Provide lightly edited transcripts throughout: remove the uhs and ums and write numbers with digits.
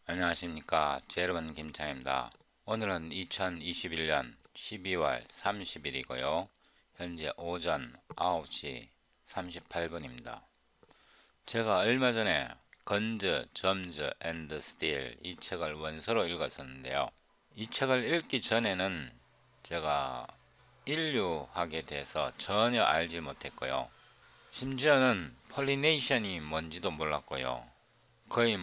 안녕하십니까. 제로원 김창입니다. 오늘은 2021년 12월 30일이고요. 현재 오전 9시 38분입니다. 제가 얼마 전에 건즈, 점즈 앤드 스틸 이 책을 원서로 읽었었는데요. 이 책을 읽기 전에는 제가 인류학에 대해서 전혀 알지 못했고요. 심지어는 폴리네이션이 뭔지도 몰랐고요. 거의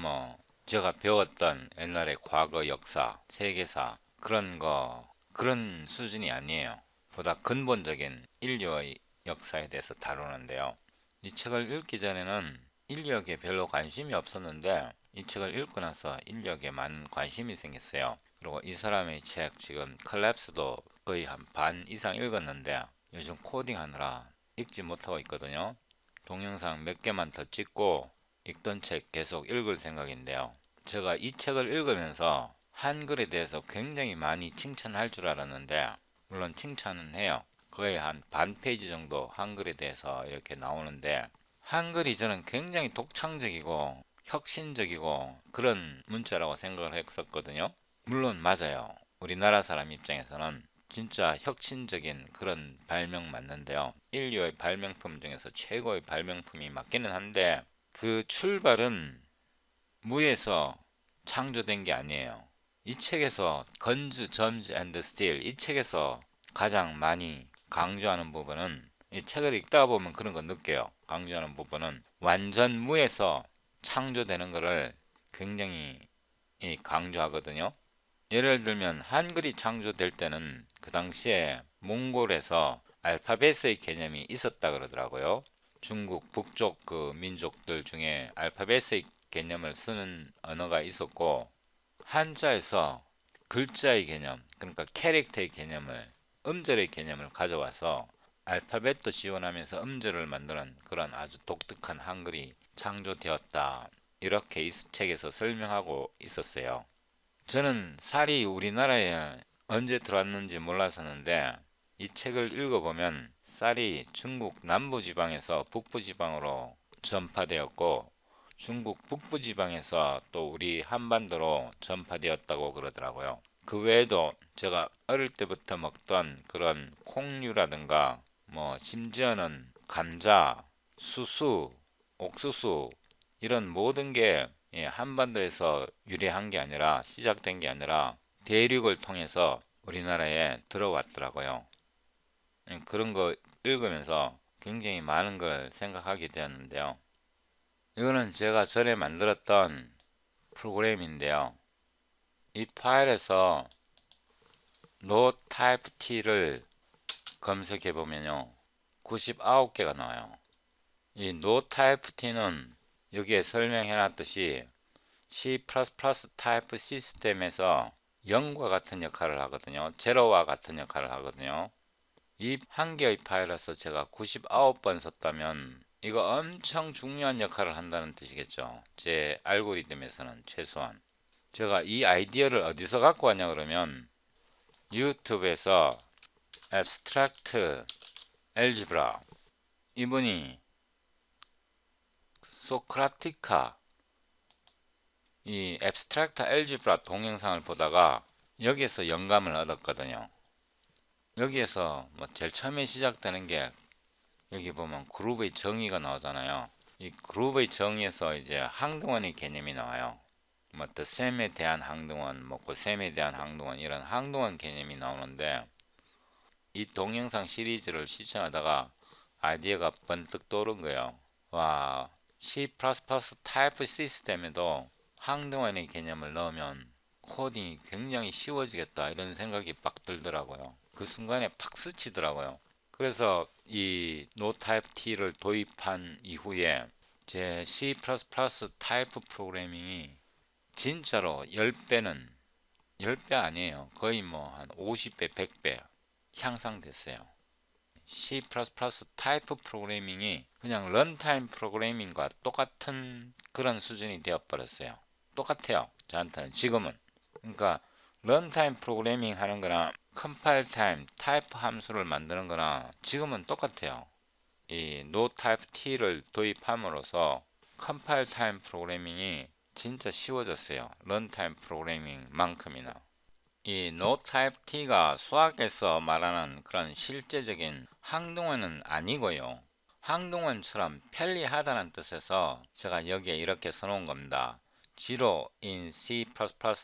제가 배웠던 옛날에 과거 역사, 세계사 그런 수준이 아니에요. 보다 근본적인 인류의 역사에 대해서 다루는데요. 이 책을 읽기 전에는 인류학에 별로 관심이 없었는데 이 책을 읽고 나서 인류학에 많은 관심이 생겼어요. 그리고 이 사람의 책 지금 컬랩스도 거의 한 반 이상 읽었는데 요즘 코딩하느라 읽지 못하고 있거든요. 동영상 몇 개만 더 찍고 읽던 책 계속 읽을 생각인데요. 제가 이 책을 읽으면서 한글에 대해서 굉장히 많이 칭찬할 줄 알았는데 물론 칭찬은 해요. 거의 한 반 페이지 정도 한글에 대해서 이렇게 나오는데 한글이 저는 굉장히 독창적이고 혁신적이고 그런 문자라고 생각을 했었거든요. 물론 맞아요. 우리나라 사람 입장에서는 진짜 혁신적인 그런 발명 맞는데요. 인류의 발명품 중에서 최고의 발명품이 맞기는 한데 그 출발은 무에서 창조된 게 아니에요. 이 책에서 건즈, 점즈 앤드 스틸 이 책에서 가장 많이 강조하는 부분은 이 책을 읽다 보면 그런 거 느껴요. 강조하는 부분은 완전 무에서 창조되는 것을 굉장히 강조하거든요. 예를 들면 한글이 창조될 때는 그 당시에 몽골에서 알파벳의 개념이 있었다 그러더라고요. 중국 북쪽 그 민족들 중에 알파벳의 개념을 쓰는 언어가 있었고 한자에서 글자의 개념, 그러니까 캐릭터의 개념을 음절의 개념을 가져와서 알파벳도 지원하면서 음절을 만드는 그런 아주 독특한 한글이 창조되었다. 이렇게 이 책에서 설명하고 있었어요. 저는 쌀이 우리나라에 언제 들어왔는지 몰랐었는데 이 책을 읽어보면 쌀이 중국 남부지방에서 북부지방으로 전파되었고 중국 북부지방에서 또 우리 한반도로 전파되었다고 그러더라고요. 그 외에도 제가 어릴 때부터 먹던 그런 콩류라든가 심지어는 감자, 수수, 옥수수 이런 모든 게 한반도에서 유래한 게 아니라 시작된 게 아니라 대륙을 통해서 우리나라에 들어왔더라고요. 그런 거 읽으면서 굉장히 많은 걸 생각하게 되었는데요. 이거는 제가 전에 만들었던 프로그램인데요. 이 파일에서 no type t를 검색해 보면요. 99개가 나와요. 이 no type t는 여기에 설명해 놨듯이 C++ 타입 시스템에서 0과 같은 역할을 하거든요. 제로와 같은 역할을 하거든요. 이 한 개의 파일에서 제가 99번 썼다면 이거 엄청 중요한 역할을 한다는 뜻이겠죠. 제 알고리즘에서는 최소한. 제가 이 아이디어를 어디서 갖고 왔냐 그러면 유튜브에서 Abstract Algebra 이분이 소크라티카 이 앱스트랙트 알지브라 동영상을 보다가 여기에서 영감을 얻었거든요. 여기에서 제일 처음에 시작되는 게 여기 보면 그룹의 정의가 나오잖아요. 이 그룹의 정의에서 이제 항등원의 개념이 나와요. the 셈에 대한 항등원, 그 셈에 대한 항등원 이런 항등원 개념이 나오는데 이 동영상 시리즈를 시청하다가 아이디어가 번뜩 떠오른 거예요. 와, C++ 타입 시스템에도 항등원의 개념을 넣으면 코딩이 굉장히 쉬워지겠다 이런 생각이 빡 들더라고요. 그 순간에 팍 스치더라고요. 그래서 이 NoTypeT를 도입한 이후에 제 C++ 타입 프로그래밍이 진짜로 10배는 10배 아니에요. 거의 한 50배, 100배 향상됐어요. C++ 타입 프로그래밍이 그냥 런타임 프로그래밍과 똑같은 그런 수준이 되어버렸어요. 똑같아요. 저한테는 지금은. 그러니까 런타임 프로그래밍 하는 거나 컴파일 타임 타입 함수를 만드는 거나 지금은 똑같아요. 이 no type t를 도입함으로써 컴파일 타임 프로그래밍이 진짜 쉬워졌어요. 런타임 프로그래밍만큼이나. 이 NoTypeT가 수학에서 말하는 그런 실제적인 항동어는 아니고요. 항동어처럼 편리하다는 뜻에서 제가 여기에 이렇게 써놓은 겁니다. Zero in C++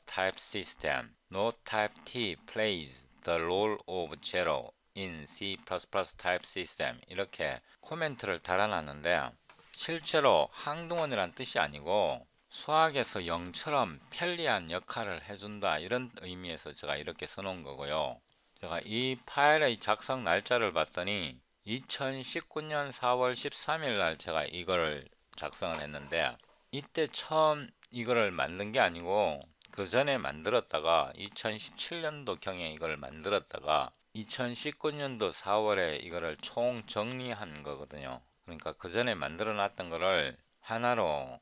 type system. NoTypeT plays the role of zero in C++ type system. 이렇게 코멘트를 달아놨는데 실제로 항동원이란 뜻이 아니고 수학에서 0처럼 편리한 역할을 해준다 이런 의미에서 제가 이렇게 써놓은 거고요. 제가 이 파일의 작성 날짜를 봤더니 2019년 4월 13일 날 제가 이거를 작성을 했는데 이때 처음 이거를 만든 게 아니고 그 전에 만들었다가 2017년도 경에 이걸 만들었다가 2019년도 4월에 이거를 총 정리한 거거든요. 그러니까 그 전에 만들어 놨던 거를 하나로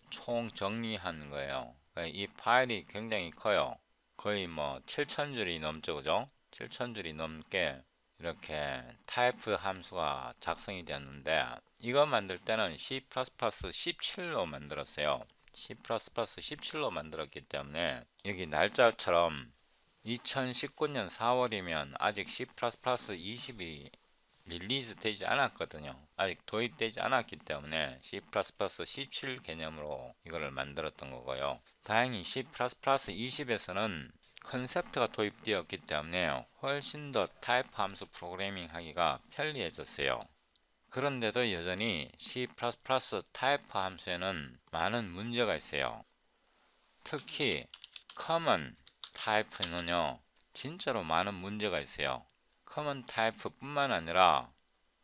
총 정리한 거예요. 이 파일이 굉장히 커요. 거의 뭐 7,000줄이 넘죠, 그죠? 7,000줄이 넘게 이렇게 타입 함수가 작성이 되었는데 이거 만들 때는 C++ 17로 만들었어요. C++ 17로 만들었기 때문에 여기 날짜처럼 2019년 4월이면 아직 C++ 20이 릴리즈 되지 않았거든요. 아직 도입되지 않았기 때문에 C++ 17 개념으로 이거를 만들었던 거고요. 다행히 C++ 20에서는 컨셉트가 도입되었기 때문에 훨씬 더 타입 함수 프로그래밍 하기가 편리해졌어요. 그런데도 여전히 C++ 타입 함수에는 많은 문제가 있어요. 특히 common 타입에는요 진짜로 많은 문제가 있어요. common 타입 뿐만 아니라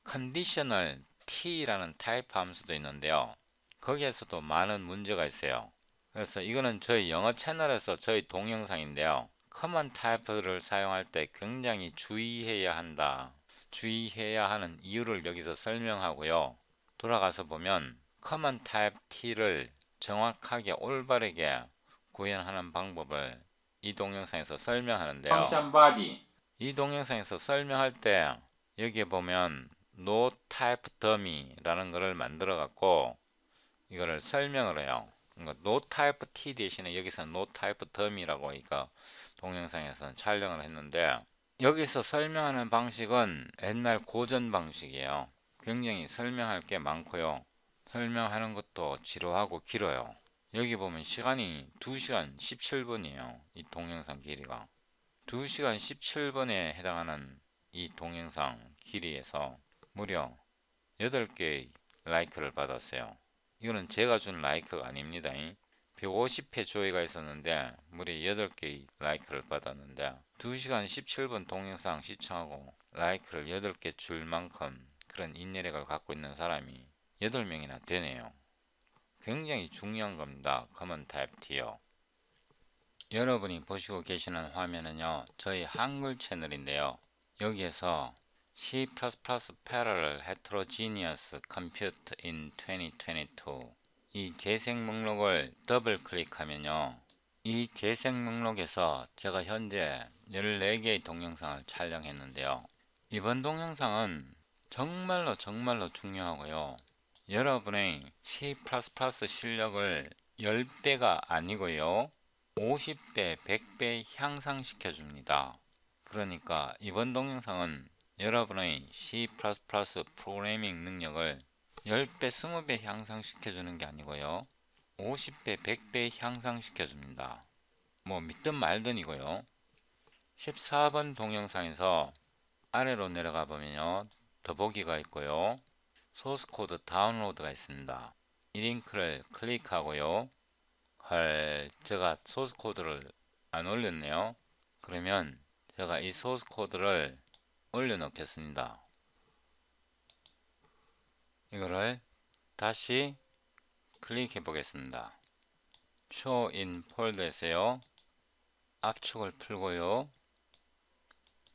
conditional t라는 타입 함수도 있는데요. 거기에서도 많은 문제가 있어요. 그래서 이거는 저희 영어 채널에서 저희 동영상인데요. common 타입을 사용할 때 굉장히 주의해야 한다. 주의해야 하는 이유를 여기서 설명하고요. 돌아가서 보면 common type t를 정확하게 올바르게 구현하는 방법을 이 동영상에서 설명하는데요. function body, 이 동영상에서 설명할 때 여기에 보면 no type dummy라는 것을 만들어 갖고 이거를 설명을 해요. 그러니까 no type t 대신에 여기서 no type dummy라고 이거 동영상에서는 촬영을 했는데 여기서 설명하는 방식은 옛날 고전 방식이에요. 굉장히 설명할 게 많고요. 설명하는 것도 지루하고 길어요. 여기 보면 시간이 2시간 17분이에요. 이 동영상 길이가. 2시간 17분에 해당하는 이 동영상 길이에서 무려 8개의 라이크를 받았어요. 이거는 제가 준 라이크가 아닙니다. 150회 조회가 있었는데 무려 8개의 라이크를 받았는데 2시간 17분 동영상 시청하고 라이크를 8개 줄 만큼 그런 인내력을 갖고 있는 사람이 8명이나 되네요. 굉장히 중요한 겁니다. 커먼 타입 T요. 여러분이 보시고 계시는 화면은요. 저희 한글 채널인데요. 여기에서 C++ Parallel Heterogeneous Compute in 2022 이 재생 목록을 더블 클릭하면요. 이 재생 목록에서 제가 현재 14개의 동영상을 촬영했는데요. 이번 동영상은 정말로 중요하고요. 여러분의 C++ 실력을 10배가 아니고요. 50배, 100배 향상시켜 줍니다. 그러니까 이번 동영상은 여러분의 C++ 프로그래밍 능력을 10배, 20배 향상시켜 주는 게 아니고요. 50배, 100배 향상시켜 줍니다. 뭐 믿든 말든이고요. 14번 동영상에서 아래로 내려가 보면요. 더보기가 있고요. 소스 코드 다운로드가 있습니다. 이 링크를 클릭하고요. 헐, 제가 소스 코드를 안 올렸네요. 그러면 제가 이 소스 코드를 올려 놓겠습니다. 이거를 다시 클릭해 보겠습니다. Show in 폴더에서요. 압축을 풀고요.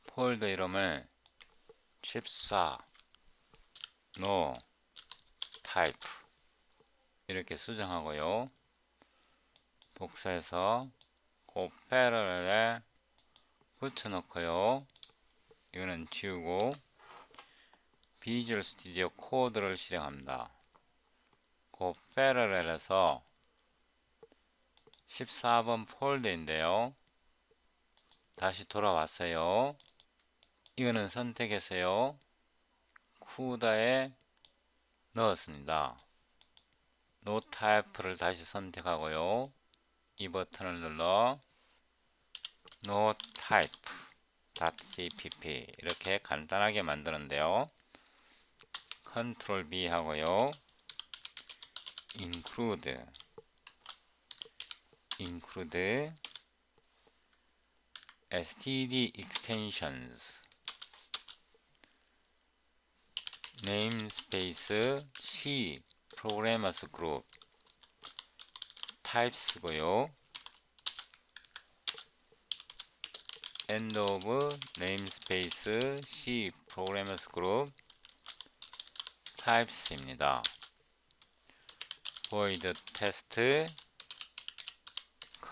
폴더 이름을 14 no type 이렇게 수정하고요. 복사해서 그 패러렐에 붙여놓고요. 이거는 지우고 비주얼 스튜디오 코드를 실행합니다. 그 패러렐에서 14번 폴더인데요. 다시 돌아왔어요. 이거는 선택해서요. 쿠다에 넣었습니다. 노타입을 다시 선택하고요. 이 버튼을 눌러 notype.cpp 이렇게 간단하게 만드는데요. 컨트롤 B 하고요. include std extensions namespace C programmers group types고요. end of namespace C programmers group types입니다. void test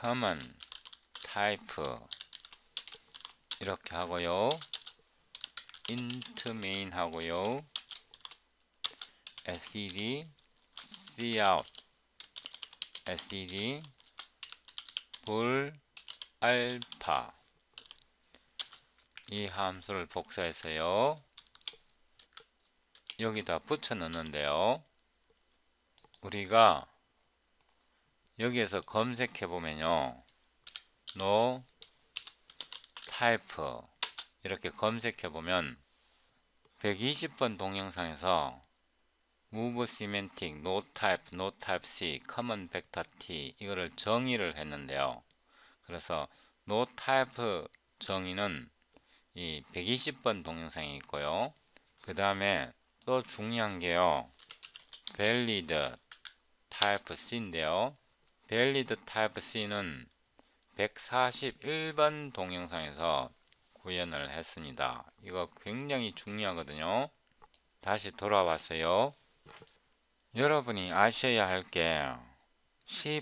common type 이렇게 하고요. int main 하고요. std cout std 불 알파 이 함수를 복사해서요. 여기다 붙여 넣는데요. 우리가 여기에서 검색해 보면요. no type 이렇게 검색해 보면 120번 동영상에서 move semantic, no type, no type C, common vector T 이거를 정의를 했는데요. 그래서 no type 정의는 이 120번 동영상이 있고요. 그 다음에 또 중요한 게요. valid type C인데요. valid type C는 141번 동영상에서 구현을 했습니다. 이거 굉장히 중요하거든요. 다시 돌아왔어요. 여러분이 아셔야 할 게 C++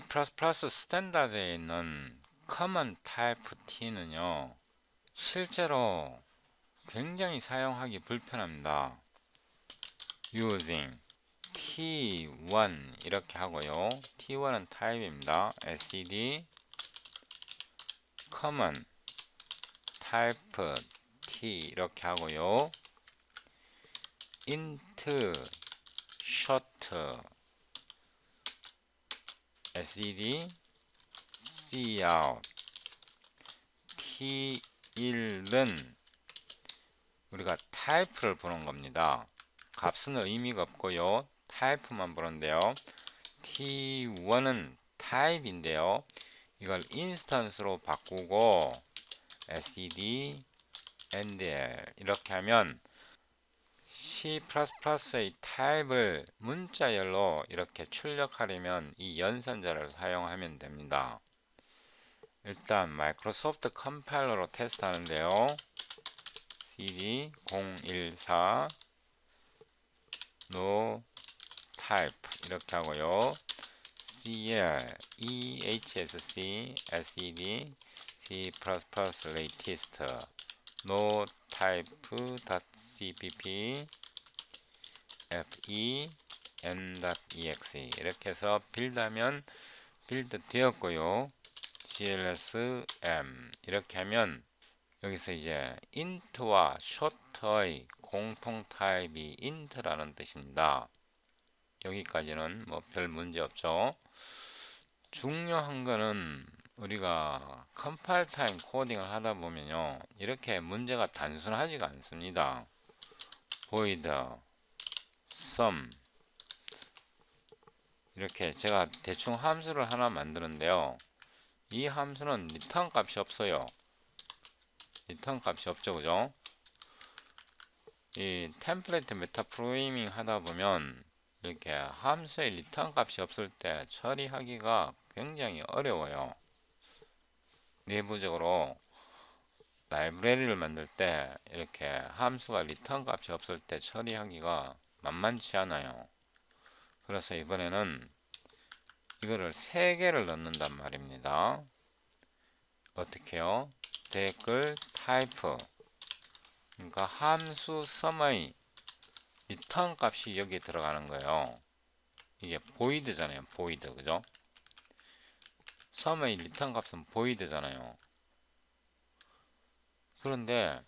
스탠다드에 있는 common type T는요. 실제로 굉장히 사용하기 불편합니다. using T1 이렇게 하고요. T1은 타입입니다. std common type T 이렇게 하고요. int short std cout T1은 우리가 타입을 보는 겁니다. 값은 의미가 없고요. 타입만 보는데요. T1은 타입인데요. 이걸 인스턴스로 바꾸고 std endl 이렇게 하면 C++의 타입을 문자열로 이렇게 출력하려면 이 연산자를 사용하면 됩니다. 일단 마이크로소프트 컴파일러로 테스트 하는데요. cd 014 no type 이렇게 하고요. cl ehsc std c++ latest no type.cpp fe n.exe 이렇게 해서 빌드하면 빌드 되었고요. cls_m 이렇게 하면 여기서 이제 int와 short의 공통 타입이 int라는 뜻입니다. 여기까지는 뭐 별 문제 없죠. 중요한 거는 우리가 컴파일 타임 코딩을 하다 보면요. 이렇게 문제가 단순하지가 않습니다. void sum 이렇게 제가 대충 함수를 하나 만드는데요. 이 함수는 리턴 값이 없어요. 리턴 값이 없죠, 그죠? 이 템플레이트 메타 프로그래밍 하다 보면 이렇게 함수의 리턴 값이 없을 때 처리하기가 굉장히 어려워요. 내부적으로 라이브러리를 만들 때 이렇게 함수가 리턴 값이 없을 때 처리하기가 만만치 않아요. 그래서 이번에는 이거를 3개를 넣는단 말입니다. 어떻게요? 댓글 타입 그러니까 함수 sum의 리턴 값이 여기 들어가는 거예요. 이게 void잖아요. void 그죠? sum의 리턴 값은 void잖아요. 그런데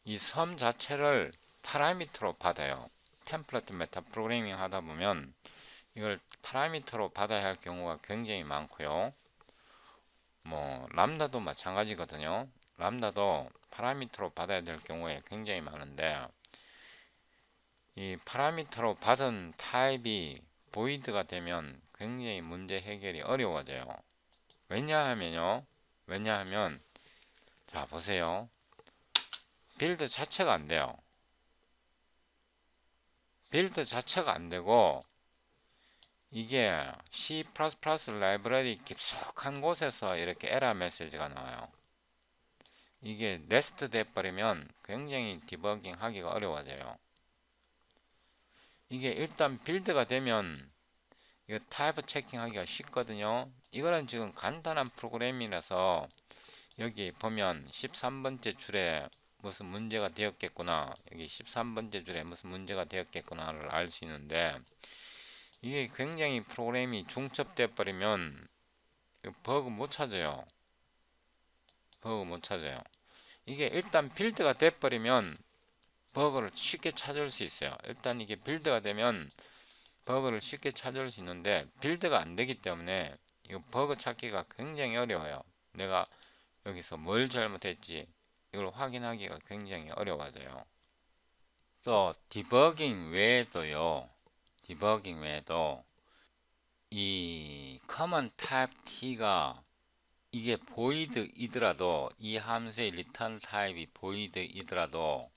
이 sum 자체를 파라미터로 받아요. 템플릿 메타 프로그래밍 하다 보면 이걸 파라미터로 받아야 할 경우가 굉장히 많고요. 뭐 람다도 마찬가지거든요. 람다도 파라미터로 받아야 될 경우에 굉장히 많은데, 이 파라미터로 받은 타입이 void가 되면 굉장히 문제 해결이 어려워져요. 왜냐하면 자 보세요. 빌드 자체가 안 돼요. 빌드 자체가 안 되고, 이게 C++ 라이브러리 깊숙한 곳에서 이렇게 에러 메시지가 나와요. 이게 네스트 돼버리면 굉장히 디버깅 하기가 어려워져요. 이게 일단 빌드가 되면 이거 타입 체킹하기가 쉽거든요. 이거는 지금 간단한 프로그램이라서 여기 보면 13번째 줄에 무슨 문제가 되었겠구나, 여기 13번째 줄에 무슨 문제가 되었겠구나를 알 수 있는데, 이게 굉장히 프로그램이 중첩돼 버리면 버그 못 찾아요. 이게 일단 빌드가 돼 버리면 버그를 쉽게 찾을 수 있어요. 일단 이게 빌드가 되면 버그를 쉽게 찾을 수 있는데, 빌드가 안 되기 때문에 이거 버그 찾기가 굉장히 어려워요. 내가 여기서 뭘 잘못했지 이걸 확인하기가 굉장히 어려워져요. 또 디버깅 외에도 이 common type t가 이게 void이더라도, 이 함수의 return 타입이 void이더라도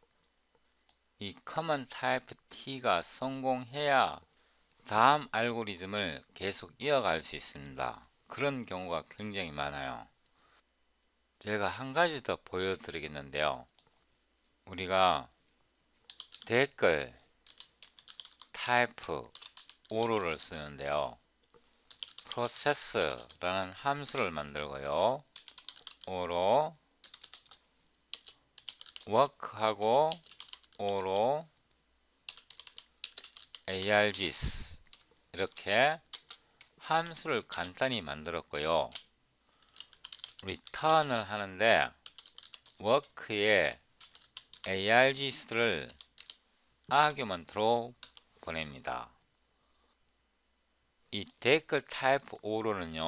이 common type t가 성공해야 다음 알고리즘을 계속 이어갈 수 있습니다. 그런 경우가 굉장히 많아요. 제가 한 가지 더 보여드리겠는데요. 우리가 댓글 타입 오로를 쓰는데요. process라는 함수를 만들고요. 오로 work하고 오로 args 이렇게 함수를 간단히 만들었고요. return을 하는데 work에 args를 아규먼트로 보냅니다. 이 댓글 타입 오로는요,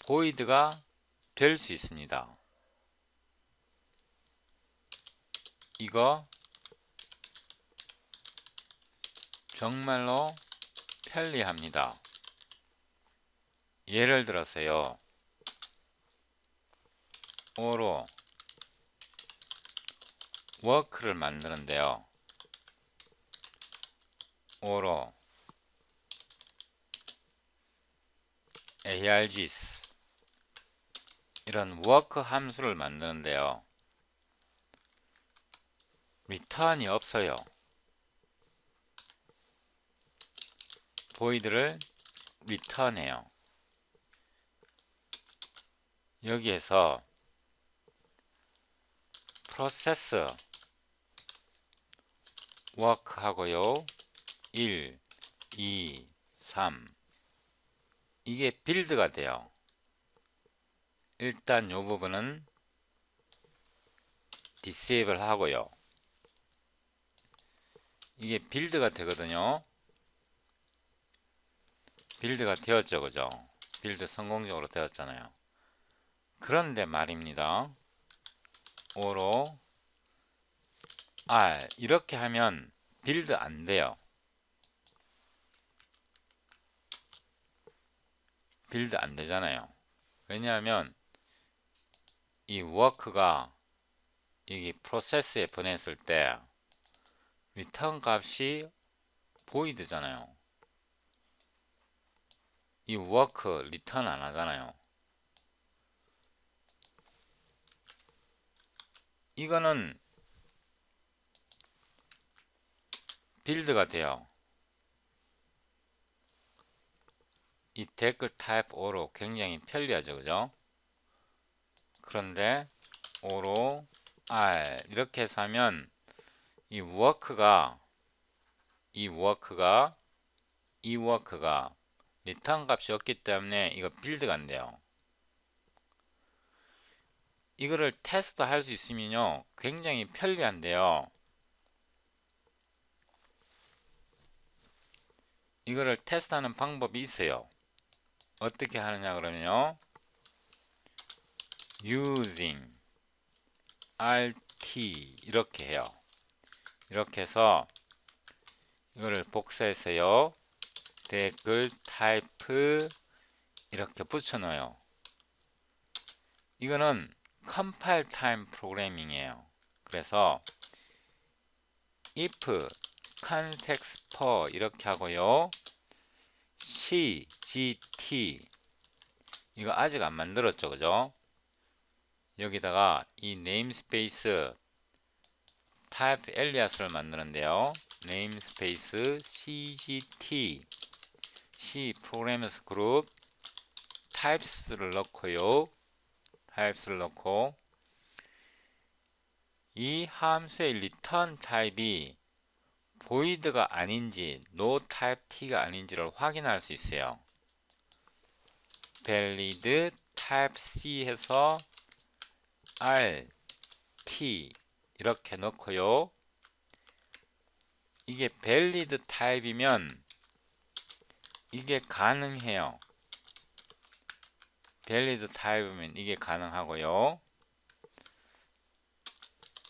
void가 될 수 있습니다. 이거 정말로 편리합니다. 예를 들어서요, 오로 work를 만드는데요. 오로 args 이런 work 함수를 만드는데요. return이 없어요. void를 return해요. 여기에서 process work 하고요. 1, 2, 3 이게 빌드가 돼요. 일단 이 부분은 disable 하고요. 이게 빌드가 되거든요. 빌드가 되었죠, 그죠? 빌드 성공적으로 되었잖아요. 그런데 말입니다. 오로 R 이렇게 하면 빌드 안 돼요. 빌드 안 되잖아요. 왜냐하면 이 work가 여기 프로세스에 보냈을 때 return 값이 void잖아요. 이 work return 안 하잖아요. 이거는 빌드가 돼요. 이 댓글 타입 오로 굉장히 편리하죠, 그죠? 그런데 오로 R 이렇게 해서 하면 이 work가 리턴 값이 없기 때문에 이거 빌드가 안 돼요. 이거를 테스트 할 수 있으면요 굉장히 편리한데요. 이거를 테스트하는 방법이 있어요. 어떻게 하느냐 그러면요, using rt 이렇게 해요. 이렇게 해서 이거를 복사해서요 댓글 타입 이렇게 붙여 넣어요. 이거는 컴파일 타임 프로그래밍이에요. 그래서 if context for 이렇게 하고요, cgt 이거 아직 안 만들었죠, 그죠? 여기다가 이 네임스페이스 타입 엘리아스를 만드는데요, 네임스페이스 cgt c 프로그래머스 그룹 타입스를 넣고요, 타입스를 넣고 이 함수의 리턴 타입이 void가 아닌지 no type t가 아닌지를 확인할 수 있어요. valid type c 해서 r t 이렇게 넣고요. 이게 valid 타입이면 이게 가능해요. valid 타입이면 이게 가능하고요.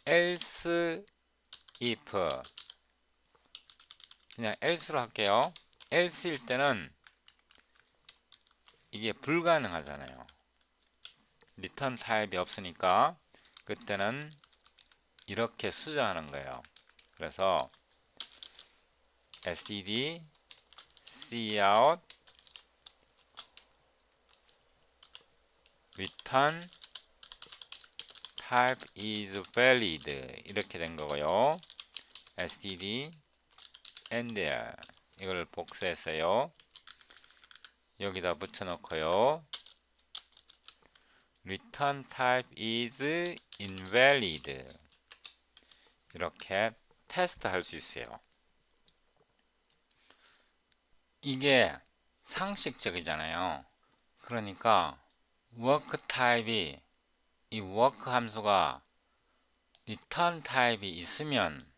else if 그냥 else로 할게요. else일 때는 이게 불가능하잖아요. 리턴 타입이 없으니까 그때는 이렇게 수정하는 거예요. 그래서 std cout return type is valid 이렇게 된 거고요. std and there 이걸 복사했어요. 여기다 붙여 놓고요. return type is invalid 이렇게 테스트 할 수 있어요. 이게 상식적이잖아요. 그러니까 work 타입이 이 work 함수가 return 타입이 있으면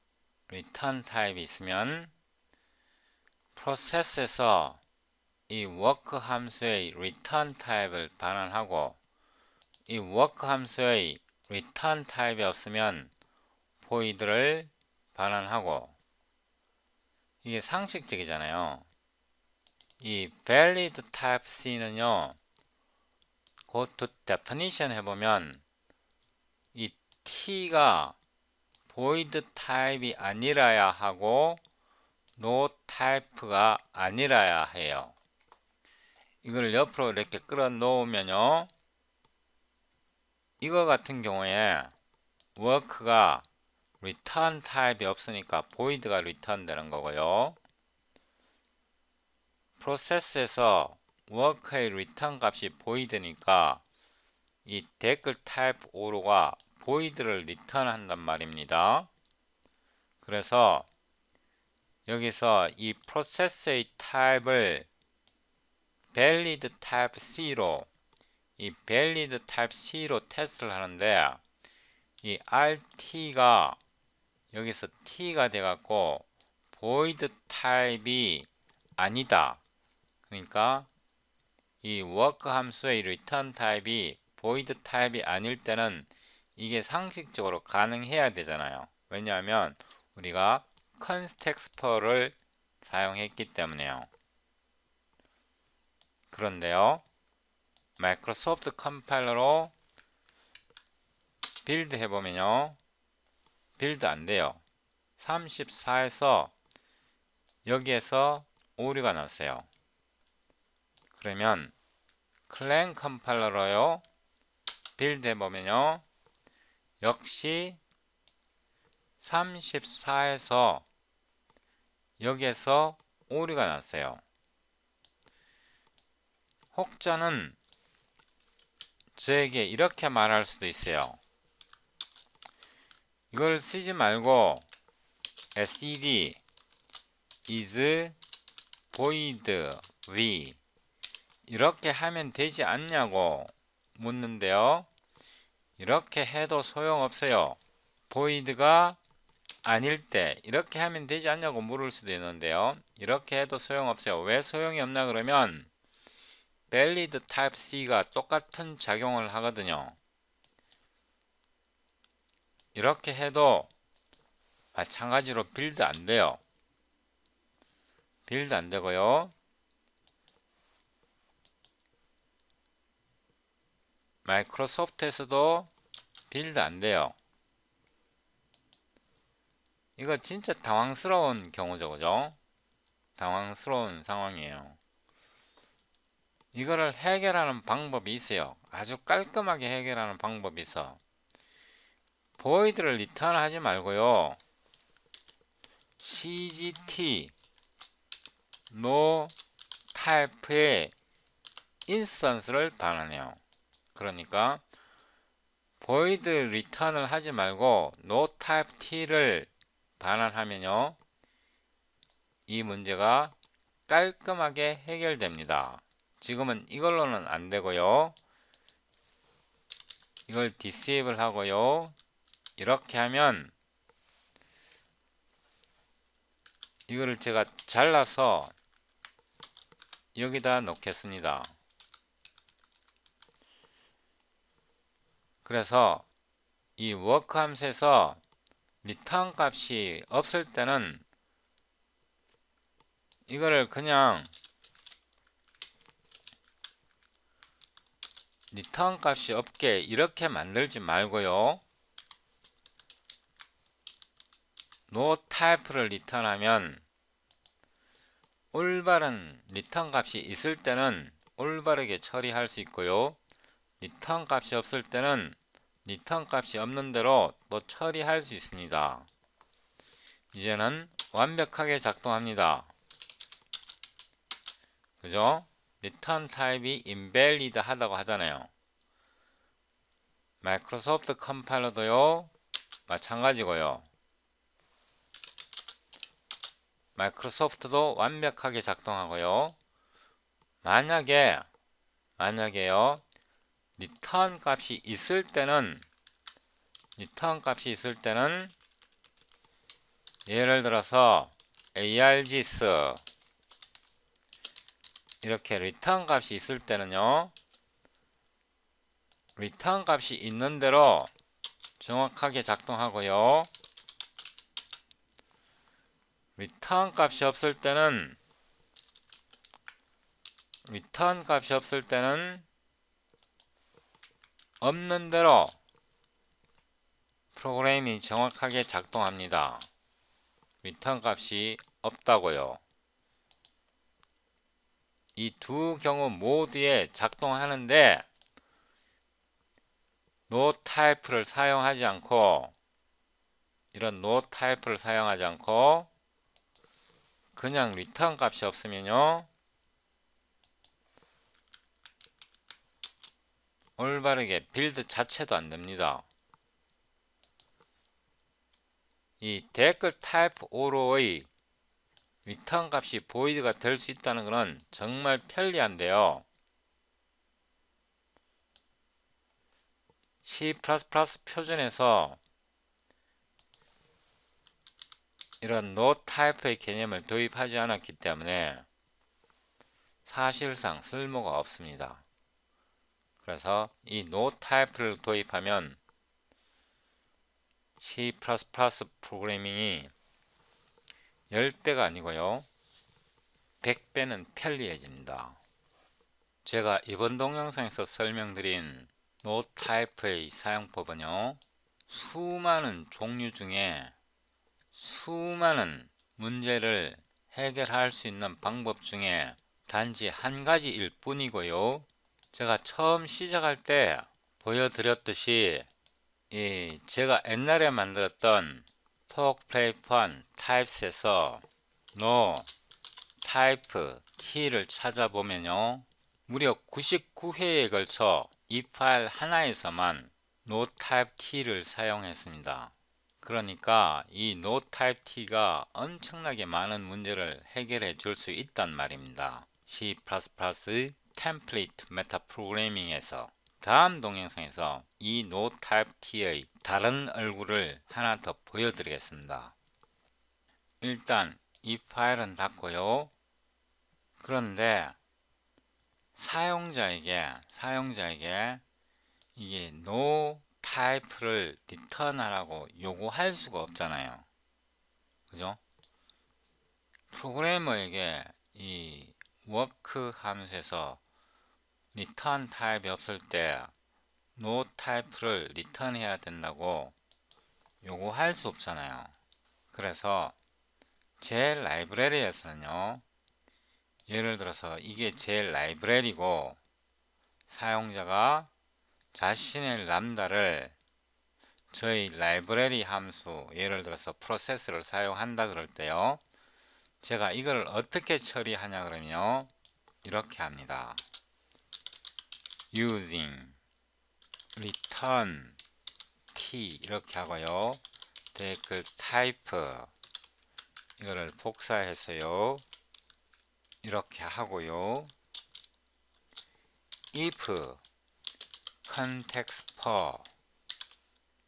프로세스에서 이 work 함수의 return 타입을 반환하고 이 work 함수의 return 타입이 없으면 void를 반환하고, 이게 상식적이잖아요. 이 valid type c는요 go to definition 해보면 이 t가 void 타입이 아니라야 하고 no type가 아니라야 해요. 이걸 옆으로 이렇게 끌어 놓으면요, 이거 같은 경우에 work가 return 타입이 없으니까 void가 return 되는 거고요. 프로세스에서 work의 return 값이 void니까 이 댓글 타입 오로가 void를 return 한단 말입니다. 그래서 여기서 이 프로세스의 타입을 valid type C로 이 valid type C로 테스트를 하는데 이 RT가 여기서 T가 돼갖고 void 타입이 아니다. 그러니까 이 work 함수의 return 타입이 void 타입이 아닐 때는 이게 상식적으로 가능해야 되잖아요. 왜냐하면 우리가 context for를 사용했기 때문에요. 그런데요, 마이크로소프트 컴파일러로 빌드 해보면요, 빌드 안 돼요. 34에서 여기에서 오류가 났어요. 그러면 클랭 컴파일러로요 빌드 해보면요, 역시 34에서 여기에서 오류가 났어요. 혹자는 저에게 이렇게 말할 수도 있어요. 이걸 쓰지 말고 std is void v 이렇게 하면 되지 않냐고 묻는데요. 이렇게 해도 소용없어요. void가 아닐 때 이렇게 하면 되지 않냐고 물을 수도 있는데요. 이렇게 해도 소용없어요. 왜 소용이 없나 그러면 valid type C가 똑같은 작용을 하거든요. 이렇게 해도 마찬가지로 빌드 안 돼요. 빌드 안 되고요. 마이크로소프트에서도 빌드 안 돼요. 이거 진짜 당황스러운 경우죠, 그죠? 당황스러운 상황이에요. 이거를 해결하는 방법이 있어요. 아주 깔끔하게 해결하는 방법이 있어. void를 리턴하지 말고요. cgt no type의 인스턴스를 반환해요. 그러니까 void return을 하지 말고 no type t를 반환하면요, 이 문제가 깔끔하게 해결됩니다. 지금은 이걸로는 안 되고요. 이걸 disable 하고요. 이렇게 하면 이거를 제가 잘라서 여기다 놓겠습니다. 그래서 이 work 함수에서 return 값이 없을 때는 이거를 그냥 return 값이 없게 이렇게 만들지 말고요. no type를 리턴하면 올바른 리턴 값이 있을 때는 올바르게 처리할 수 있고요. 리턴 값이 없을 때는 리턴 값이 없는 대로 또 처리할 수 있습니다. 이제는 완벽하게 작동합니다. 그죠? 리턴 타입이 invalid 하다고 하잖아요. 마이크로소프트 컴파일러도요, 마찬가지고요. 마이크로소프트도 완벽하게 작동하고요. 만약에요, 리턴 값이 있을 때는 예를 들어서 args 이렇게 리턴 값이 있을 때는요, 리턴 값이 있는 대로 정확하게 작동하고요. 리턴 값이 없을 때는 없는 대로 프로그램이 정확하게 작동합니다. 리턴 값이 없다고요. 이 두 경우 모두에 작동하는데 no type를 사용하지 않고, 이런 no type를 사용하지 않고 그냥 리턴 값이 없으면요, 올바르게 빌드 자체도 안 됩니다. 이 댓글 타입 오로의 리턴 값이 void가 될 수 있다는 것은 정말 편리한데요. C++ 표준에서 이런 no type의 개념을 도입하지 않았기 때문에 사실상 쓸모가 없습니다. 그래서 이 no type를 도입하면 C++ 프로그래밍이 10배가 아니고요, 100배는 편리해집니다. 제가 이번 동영상에서 설명드린 no type의 사용법은요, 수많은 종류 중에 수많은 문제를 해결할 수 있는 방법 중에 단지 한 가지일 뿐이고요. 제가 처음 시작할 때 보여드렸듯이 제가 옛날에 만들었던 talk, play, fun, types에서 no type 키를 찾아보면요, 무려 99회에 걸쳐 이 파일 하나에서만 no type t를 사용했습니다. 그러니까 이 no type t가 엄청나게 많은 문제를 해결해 줄 수 있단 말입니다. C++ 템플릿 메타 프로그래밍에서 다음 동영상에서 이 NoType-T의 다른 얼굴을 하나 더 보여드리겠습니다. 일단 이 파일은 닫고요. 그런데 사용자에게 이게 NoType를 리턴하라고 요구할 수가 없잖아요. 그죠? 프로그래머에게 이 work 함수에서 return 타입이 없을 때 NoType를 리턴해야 된다고 요구할 수 없잖아요. 그래서 제 라이브러리에서는요, 예를 들어서 이게 제 라이브러리고 사용자가 자신의 람다를 저희 라이브러리 함수, 예를 들어서 프로세스를 사용한다 그럴 때요, 제가 이걸 어떻게 처리하냐 그러면요, 이렇게 합니다. using return t 이렇게 하고요, 댓글 type 이거를 복사해서요 이렇게 하고요, if context for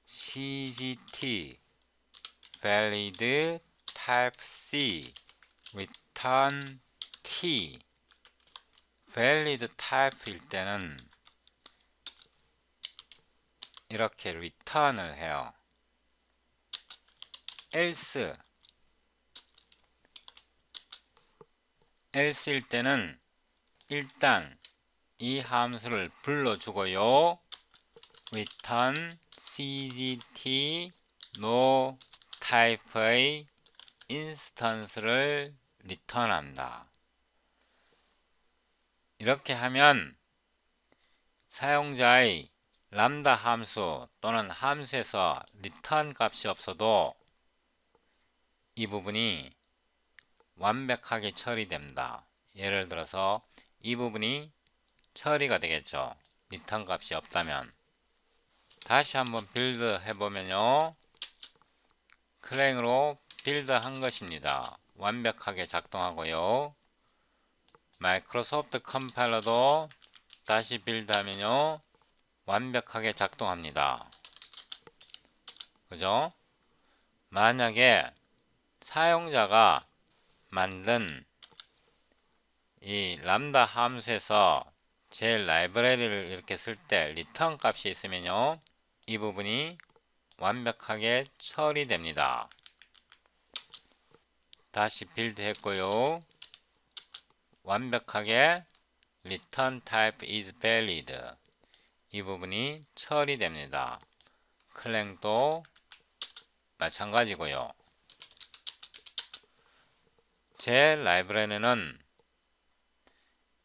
cgt valid type c return t valid type일 때는 이렇게 return을 해요. else일 때는 일단 이 함수를 불러주고요, return cgt NoType의 인스턴스를 리턴한다. 이렇게 하면 사용자의 람다 함수 또는 함수에서 리턴 값이 없어도 이 부분이 완벽하게 처리됩니다. 예를 들어서 이 부분이 처리가 되겠죠. 리턴 값이 없다면. 다시 한번 빌드 해보면요, 클랭으로 빌드 한 것입니다. 완벽하게 작동하고요. 마이크로소프트 컴파일러도 다시 빌드하면요, 완벽하게 작동합니다. 그죠? 만약에 사용자가 만든 이 람다 함수에서 제 라이브러리를 이렇게 쓸 때 리턴 값이 있으면요, 이 부분이 완벽하게 처리됩니다. 다시 빌드 했고요, 완벽하게 return type is valid 이 부분이 처리됩니다. 클랭도 마찬가지고요. 제 라이브러리는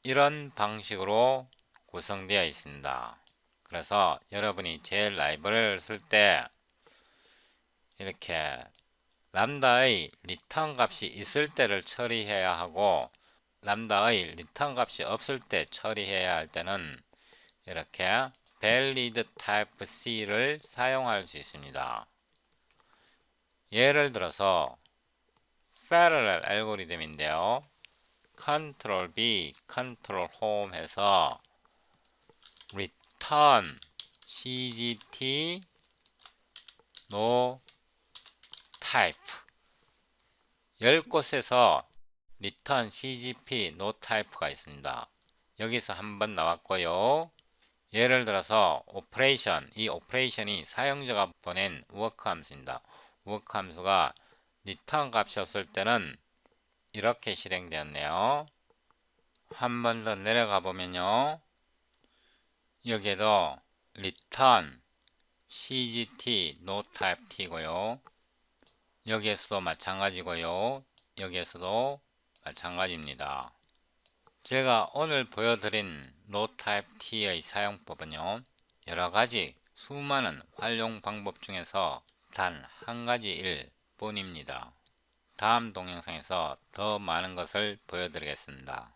이런 방식으로 구성되어 있습니다. 그래서 여러분이 제 라이브러리를 쓸 때 이렇게 람다의 리턴 값이 있을 때를 처리해야 하고 람다의 리턴 값이 없을 때 처리해야 할 때는 이렇게 valid type C를 사용할 수 있습니다. 예를 들어서 parallel 알고리즘인데요, Ctrl B, Ctrl Home 해서 return cgt no type 10곳에서 return cgp no type가 있습니다. 여기서 한번 나왔고요. 예를 들어서 오퍼레이션, 이 오퍼레이션이 사용자가 보낸 work 함수입니다. work 함수가 return 값이 없을 때는 이렇게 실행되었네요. 한 번 더 내려가 보면요, 여기에도 return cgt NoType T고요. 여기에서도 마찬가지고요. 여기에서도 마찬가지입니다. 제가 오늘 보여드린 NoType T의 사용법은요, 여러가지 수많은 활용 방법 중에서 단 한 가지일 뿐입니다. 다음 동영상에서 더 많은 것을 보여드리겠습니다.